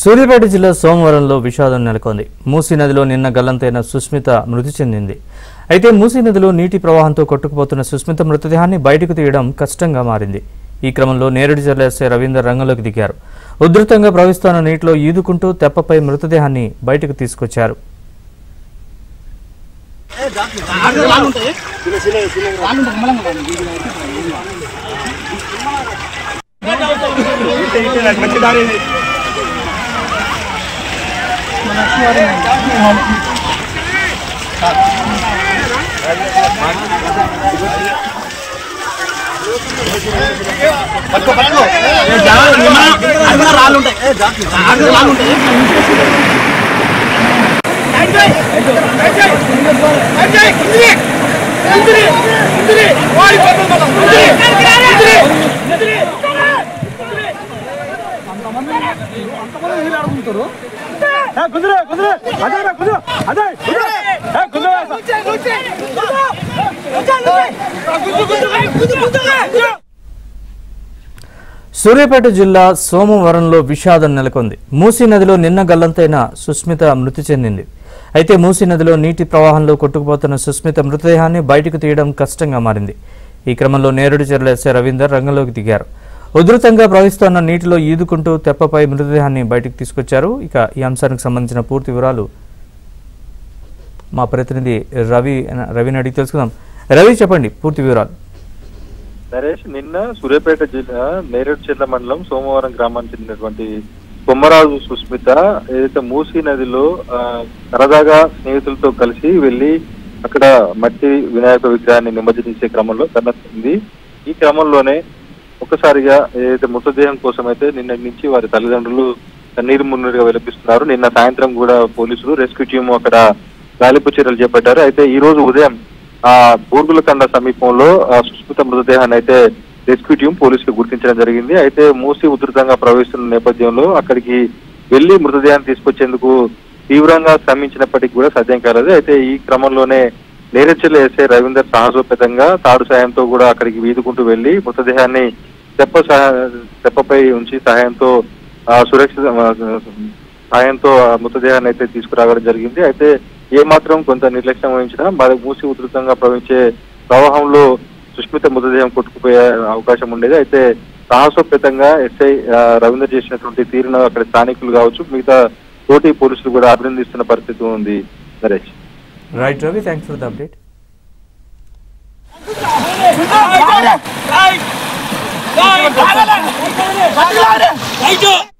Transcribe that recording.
సూర్యాపేట జిల్లా సోమవరంలో విషాదం నెలకొంది. మూసీ నదిలో నిన్న గల్లంతైన సుస్మిత మృతి చెందింది. అయితే మూసీ నదిలో నీటి ప్రవాహంతో కొట్టుకుపోతున్న సుస్మిత మృతదేహాన్ని బయటకు తీయడం కష్టంగా మారింది. ఈ క్రమంలో నేరేడుచర్ల ఎస్ఐ రవీందర్ రంగంలోకి దిగారు. ఉధృతంగా ప్రవహిస్తున్న నీటిలో ఈదుకుంటూ తెప్పపై మృతదేహాన్ని బయటకు తీసుకొచ్చారు. సూర్యాపేట జిల్లా సోమవరంలో విషాదం నెలకొంది. మూసీ నదిలో నిన్న గల్లంతైన సుస్మిత మృతి చెందింది. అయితే మూసీ నదిలో నీటి ప్రవాహంలో కొట్టుకుపోతున్న సుస్మిత మృతదేహాన్ని బయటకు తీయడం కష్టంగా మారింది. ఈ క్రమంలో నేరేడుచర్ల ఎస్ఐ రవీందర్ రంగంలోకి దిగారు. ఉధృతంగా ప్రవహిస్తున్న నీటిలో ఈదుకుంటూ తెప్పపై మృతదేహాన్ని బయటకు తీసుకొచ్చారు. ఇక ఈ అంశానికి సంబంధించిన పూర్తి వివరాలు మా ప్రతినిధి రవిని అడిగి తెలుసుకుందాం. రవి, చెప్పండి పూర్తి వివరాలు. నరేష్, నిన్న సూర్యాపేట జిల్లా నేరేడుచర్ల మండలం సోమవరం గ్రామానికి చెందినటువంటి కొమ్మరాజు సుస్మిత ఏదైతే మూసీ నదిలో సరదాగా స్నేహితులతో కలిసి వెళ్లి అక్కడ మట్టి వినాయక విగ్రహాన్ని నిమజ్జనించే క్రమంలో కన్నెత్తింది. ఈ క్రమంలోనే ఒక్కసారిగా ఏదైతే మృతదేహం కోసం అయితే నిన్నటి నుంచి వారి తల్లిదండ్రులు కన్నీరు మున్నీరుగా విలపిస్తున్నారు. నిన్న సాయంత్రం కూడా పోలీసులు రెస్క్యూ టీం అక్కడ గాలింపు చర్యలు చేపట్టారు. అయితే ఈ రోజు ఉదయం బూర్గులతండ సమీపంలో సుస్మిత మృతదేహాన్ని అయితే రెస్క్యూ టీం పోలీసులు గుర్తించడం జరిగింది. అయితే మూసీ ఉధృతంగా ప్రవహిస్తున్న నేపథ్యంలో అక్కడికి వెళ్లి మృతదేహాన్ని తీసుకొచ్చేందుకు తీవ్రంగా శ్రమించినప్పటికీ కూడా సాధ్యం కాలేదు. అయితే ఈ క్రమంలోనే నేరేడుచర్ల ఎస్ఐ రవీందర్ సాహసోపేతంగా తాడు సాయంతో కూడా అక్కడికి వీదుకుంటూ వెళ్లి మృతదేహాన్ని తెప్పపై ఉంచి సహాయంతో సాయంతో మృతదేహాన్ని అయితే తీసుకురావడం జరిగింది. అయితే ఏమాత్రం కొంత నిర్లక్ష్యం వహించినా మరి మూసి ఉధృతంగా ప్రవహించే ప్రవాహంలో సుస్మిత మృతదేహం కొట్టుకుపోయే అవకాశం ఉండేది. అయితే సాహసోపేతంగా ఎస్ఐ రవీందర్ చేసినటువంటి తీరును అక్కడ స్థానికులు కావచ్చు, మిగతా తోటి పోలీసులు కూడా అభినందిస్తున్న పరిస్థితి ఉంది. Naresh. Right Ravi, thanks for the update.